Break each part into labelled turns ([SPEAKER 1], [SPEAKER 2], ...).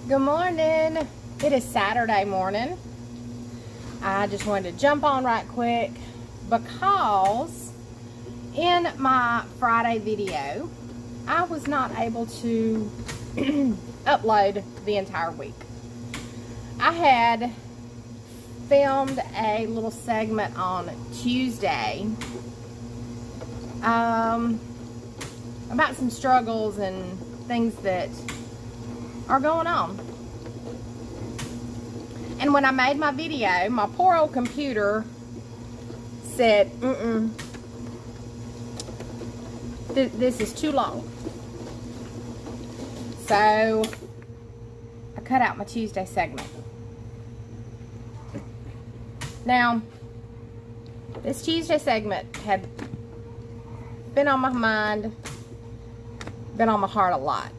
[SPEAKER 1] Good morning. It is Saturday morning. I just wanted to jump on right quick because in my Friday video, I was not able to upload the entire week. I had filmed a little segment on Tuesday about some struggles and things that are going on. And when I made my video, my poor old computer said, this is too long. So I cut out my Tuesday segment. Now, this Tuesday segment had been on my mind, been on my heart a lot.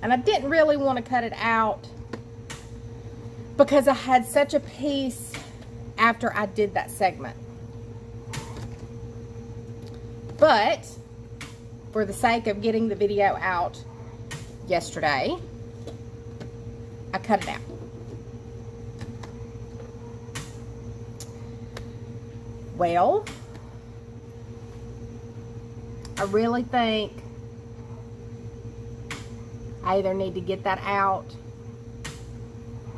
[SPEAKER 1] And I didn't really want to cut it out because I had such a peace after I did that segment. But for the sake of getting the video out yesterday, I cut it out. Well, I really think I either need to get that out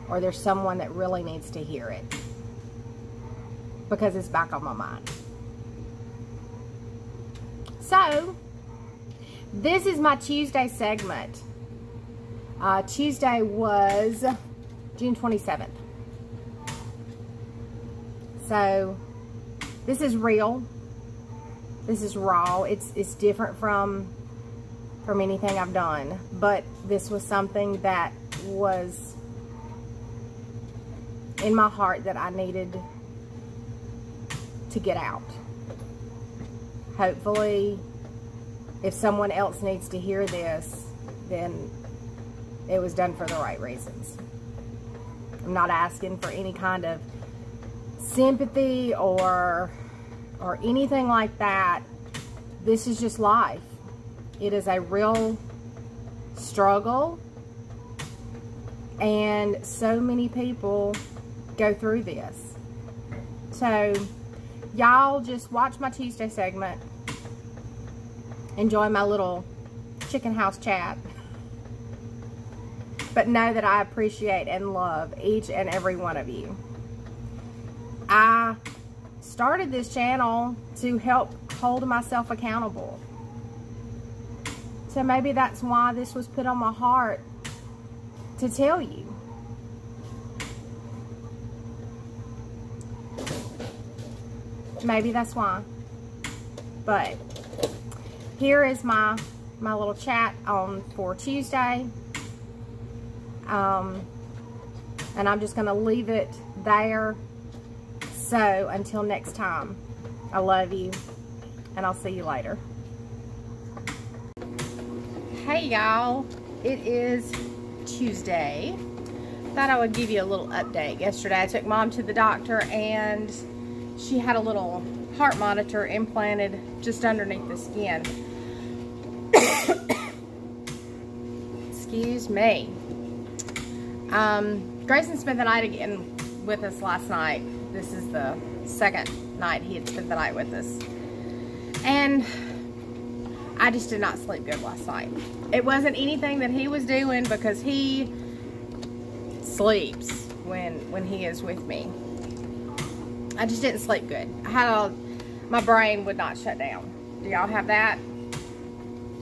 [SPEAKER 1] or there's someone that really needs to hear it because it's back on my mind. So, this is my Tuesday segment. Tuesday was June 27th. So, this is real. This is raw. It's different from anything I've done, but this was something that was in my heart that I needed to get out. Hopefully, if someone else needs to hear this, then it was done for the right reasons. I'm not asking for any kind of sympathy or anything like that. This is just life. It is a real struggle, and so many people go through this. So, y'all just watch my Tuesday segment. Enjoy my little chicken house chat. But know that I appreciate and love each and every one of you. I started this channel to help hold myself accountable. So maybe that's why this was put on my heart to tell you. Maybe that's why. But here is my little chat for Tuesday. And I'm just going to leave it there. So until next time, I love you, and I'll see you later. Hey y'all, it is Tuesday. Thought I would give you a little update. Yesterday I took Mom to the doctor and she had a little heart monitor implanted just underneath the skin. Excuse me. Grayson spent the night again with us last night. This is the second night he had spent the night with us. And I just did not sleep good last night. It wasn't anything that he was doing because he sleeps when he is with me. I just didn't sleep good. My brain would not shut down. Do y'all have that?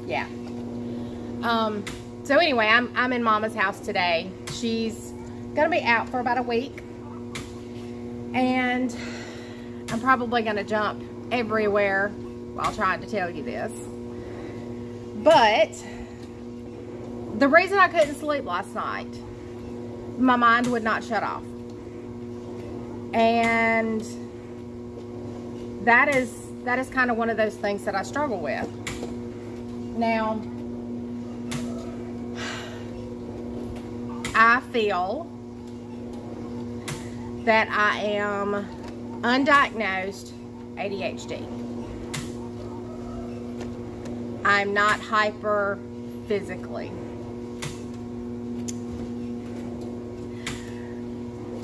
[SPEAKER 1] Yeah. So anyway, I'm in Mama's house today. She's gonna be out for about a week. And I'm probably gonna jump everywhere while trying to tell you this. But the reason I couldn't sleep last night, my mind would not shut off. And that is kind of one of those things that I struggle with. Now, I feel that I am undiagnosed ADHD. I'm not hyper physically.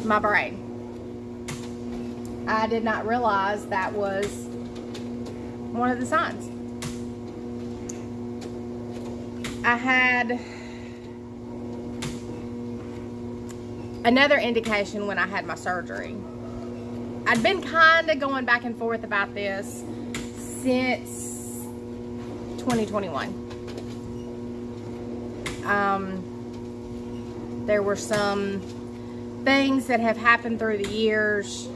[SPEAKER 1] my brain. I did not realize that was one of the signs. I had another indication when I had my surgery. I'd been kind of going back and forth about this since 2021. There were some things that have happened through the years.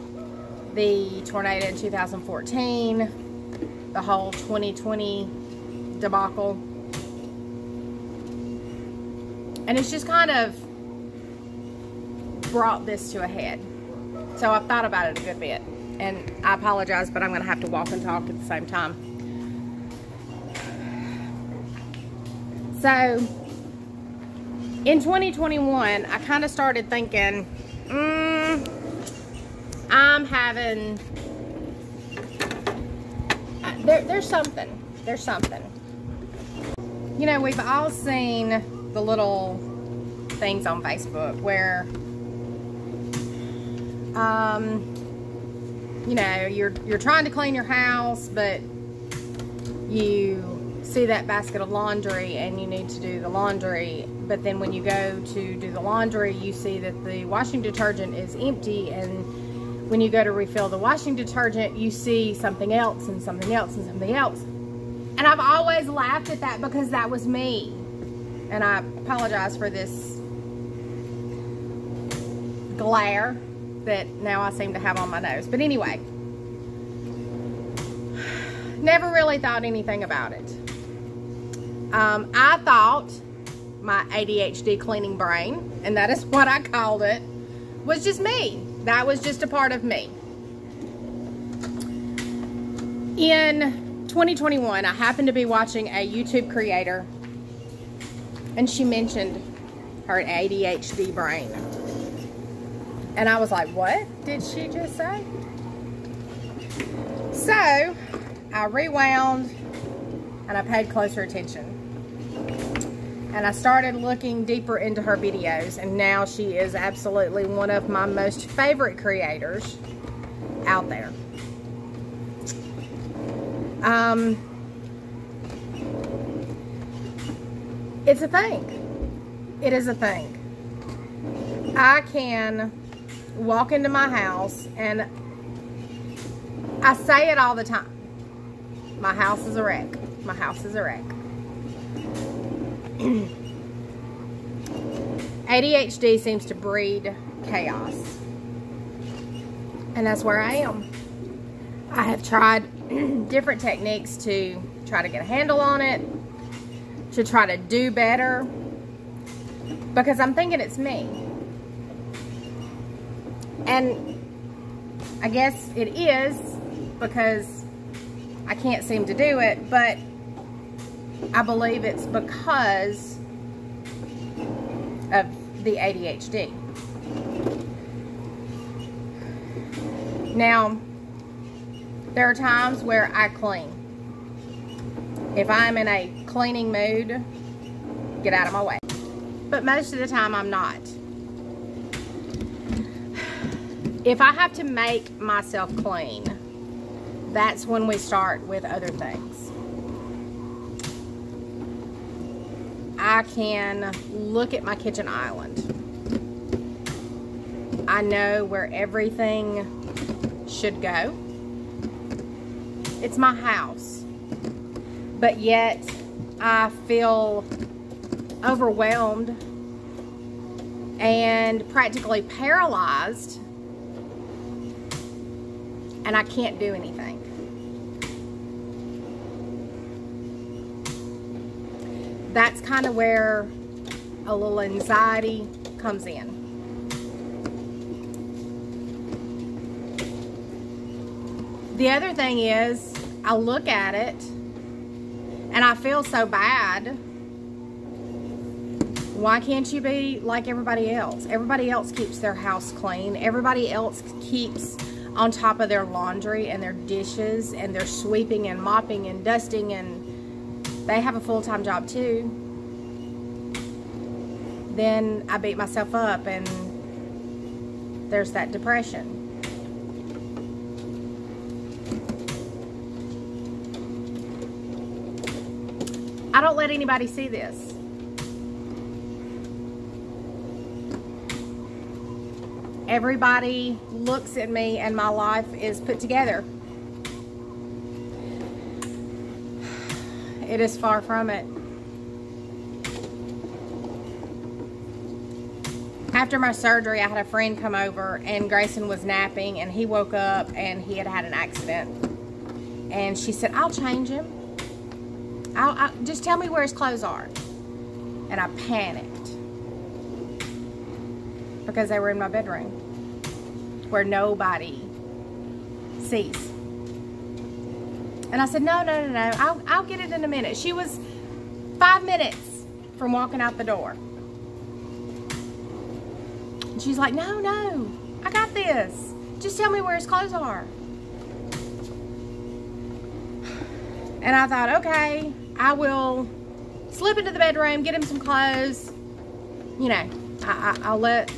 [SPEAKER 1] The tornado in 2014, the whole 2020 debacle. And it's just kind of brought this to a head. So I've thought about it a good bit. And I apologize, but I'm going to have to walk and talk at the same time. So, in 2021, I kind of started thinking, I'm having, there's something. You know, we've all seen the little things on Facebook where, you know, you're trying to clean your house, but you see that basket of laundry and you need to do the laundry, but then when you go to do the laundry, you see that the washing detergent is empty, and when you go to refill the washing detergent, you see something else and something else and something else. And I've always laughed at that because that was me. And I apologize for this glare that now I seem to have on my nose. But anyway, never really thought anything about it. I thought my ADHD cleaning brain, and that is what I called it, was just me. That was just a part of me. In 2021, I happened to be watching a YouTube creator, and she mentioned her ADHD brain. And I was like, what did she just say? So I rewound and I paid closer attention. And I started looking deeper into her videos, and now she is absolutely one of my most favorite creators out there. It's a thing. It is a thing. I can walk into my house, and I say it all the time. My house is a wreck. My house is a wreck. ADHD seems to breed chaos, and that's where I am. I have tried different techniques to try to get a handle on it, to try to do better, because I'm thinking it's me. And I guess it is, because I can't seem to do it, but I believe it's because of the ADHD. Now, there are times where I clean. If I'm in a cleaning mood, get out of my way. But most of the time I'm not. If I have to make myself clean, that's when we start with other things. I can look at my kitchen island. I know where everything should go. It's my house. But yet, I feel overwhelmed and practically paralyzed, and I can't do anything. That's kind of where a little anxiety comes in. The other thing is, I look at it and I feel so bad. Why can't you be like everybody else? Everybody else keeps their house clean. Everybody else keeps on top of their laundry and their dishes, and they're sweeping and mopping and dusting, and they have a full-time job too. Then I beat myself up and there's that depression. I don't let anybody see this. Everybody looks at me and my life is put together. It is far from it. After my surgery, I had a friend come over and Grayson was napping and he woke up and he had had an accident. And she said, I'll change him. I'll just tell me where his clothes are. And I panicked because they were in my bedroom where nobody sees. And I said, no, I'll get it in a minute. She was 5 minutes from walking out the door. And she's like, no, I got this. Just tell me where his clothes are. And I thought, okay, I will slip into the bedroom, get him some clothes. You know, I'll let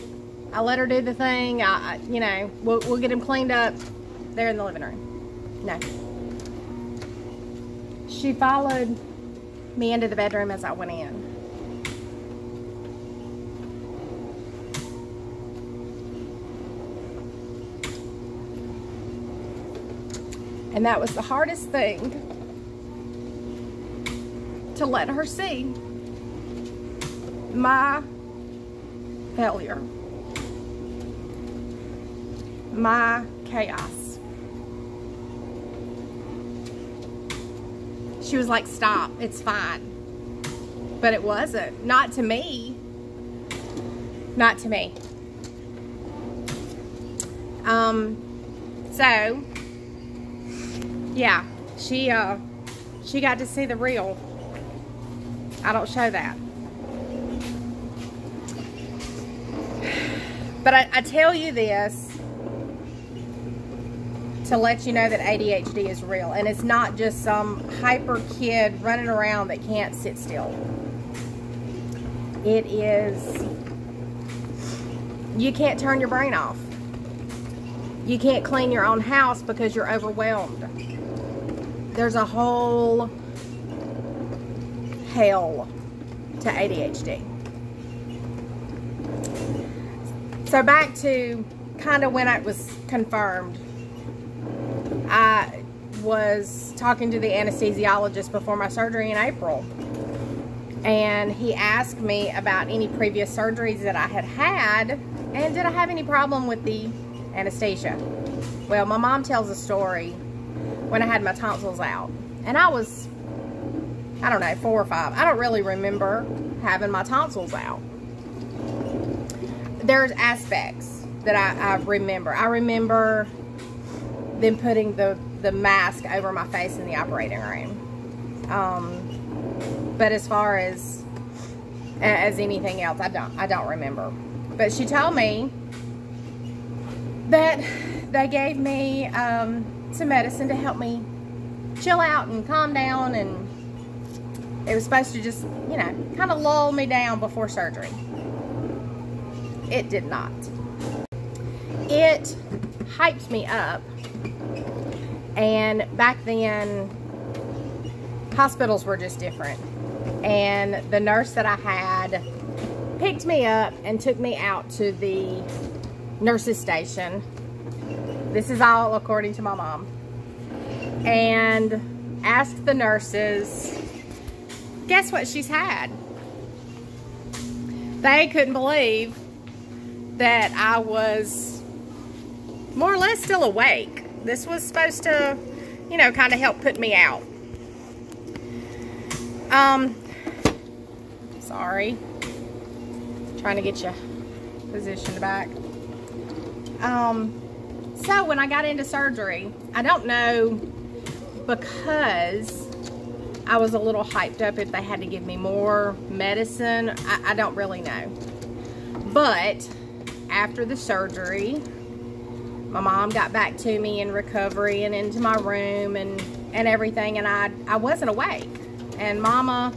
[SPEAKER 1] her do the thing. You know, we'll get him cleaned up there in the living room. No. She followed me into the bedroom as I went in. And that was the hardest thing to let her see. My failure. My chaos. She was like, stop, it's fine. But it wasn't. Not to me. Not to me. So, yeah, she got to see the real. I don't show that. But I tell you this to let you know that ADHD is real. And it's not just some hyper kid running around that can't sit still. It is, you can't turn your brain off. You can't clean your own house because you're overwhelmed. There's a whole hell to ADHD. So back to kind of when it was confirmed. I was talking to the anesthesiologist before my surgery in April. And he asked me about any previous surgeries that I had had. And did I have any problem with the anesthesia? Well, my mom tells a story when I had my tonsils out. And I was, I don't know, 4 or 5. I don't really remember having my tonsils out. There's aspects that I remember. I remember them putting the mask over my face in the operating room. But as far as anything else, I don't remember. But she told me that they gave me some medicine to help me chill out and calm down, and it was supposed to just, you know, kind of lull me down before surgery. It did not. It hyped me up. And back then, hospitals were just different. And the nurse that I had picked me up and took me out to the nurse's station. This is all according to my mom. And asked the nurses, guess what she's had? They couldn't believe that I was more or less still awake. This was supposed to, you know, kind of help put me out. Sorry. Trying to get you positioned back. So when I got into surgery, I don't know, because I was a little hyped up if they had to give me more medicine. I don't really know. But after the surgery, my mom got back to me in recovery and into my room and everything, and I wasn't awake. And Mama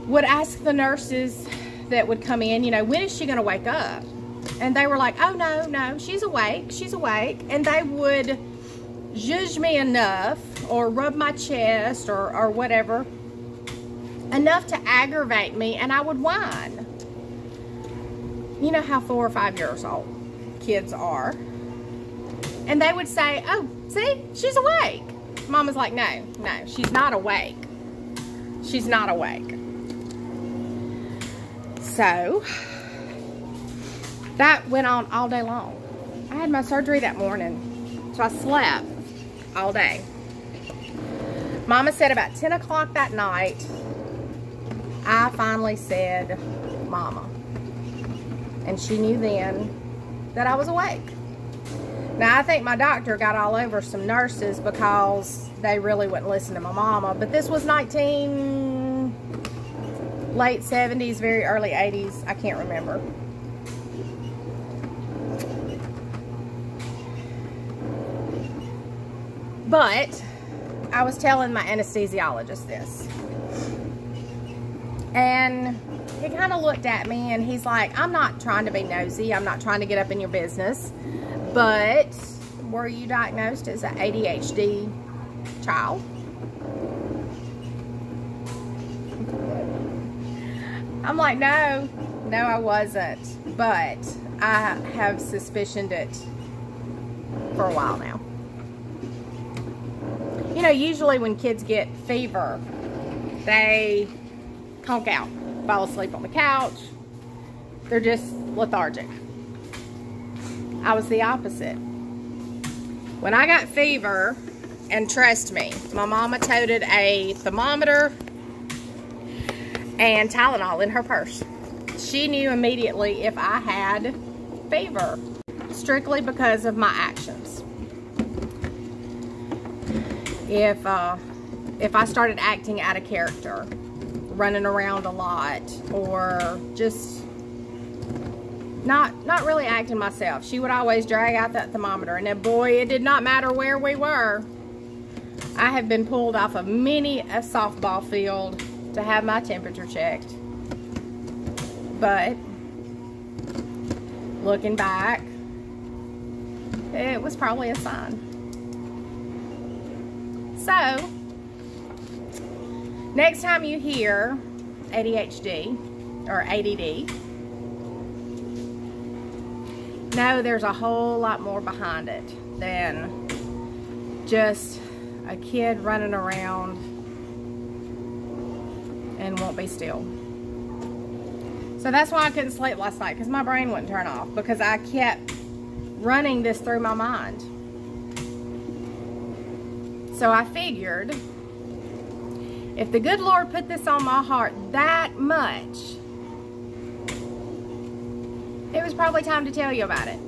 [SPEAKER 1] would ask the nurses that would come in, you know, when is she going to wake up? And they were like, oh, no, no, she's awake. She's awake. And they would zhuzh me enough or rub my chest or whatever, enough to aggravate me, and I would whine. You know how 4 or 5 years old kids are. And they would say, oh, see, she's awake. Mama's like, no, no, she's not awake. She's not awake. So that went on all day long. I had my surgery that morning, so I slept all day. Mama said about 10 o'clock that night, I finally said, Mama. And she knew then that I was awake. Now, I think my doctor got all over some nurses because they really wouldn't listen to my mama. But this was late 70s, very early 80s. I can't remember. But I was telling my anesthesiologist this. And he kind of looked at me and he's like, I'm not trying to be nosy. I'm not trying to get up in your business. But were you diagnosed as an ADHD child? I'm like, no, I wasn't. But I have suspicioned it for a while now. You know, usually when kids get fever, they conk out, fall asleep on the couch. They're just lethargic. I was the opposite. When I got fever, and trust me, my mama toted a thermometer and Tylenol in her purse. She knew immediately if I had fever, strictly because of my actions. If I started acting out of character, running around a lot, or just not really acting myself, she would always drag out that thermometer. And then, boy, it did not matter where we were. I have been pulled off of many a softball field to have my temperature checked. But looking back, it was probably a sign. So, next time you hear ADHD or ADD, know there's a whole lot more behind it than just a kid running around and won't be still. So that's why I couldn't sleep last night, because my brain wouldn't turn off, because I kept running this through my mind. So I figured, if the good Lord put this on my heart that much, it was probably time to tell you about it.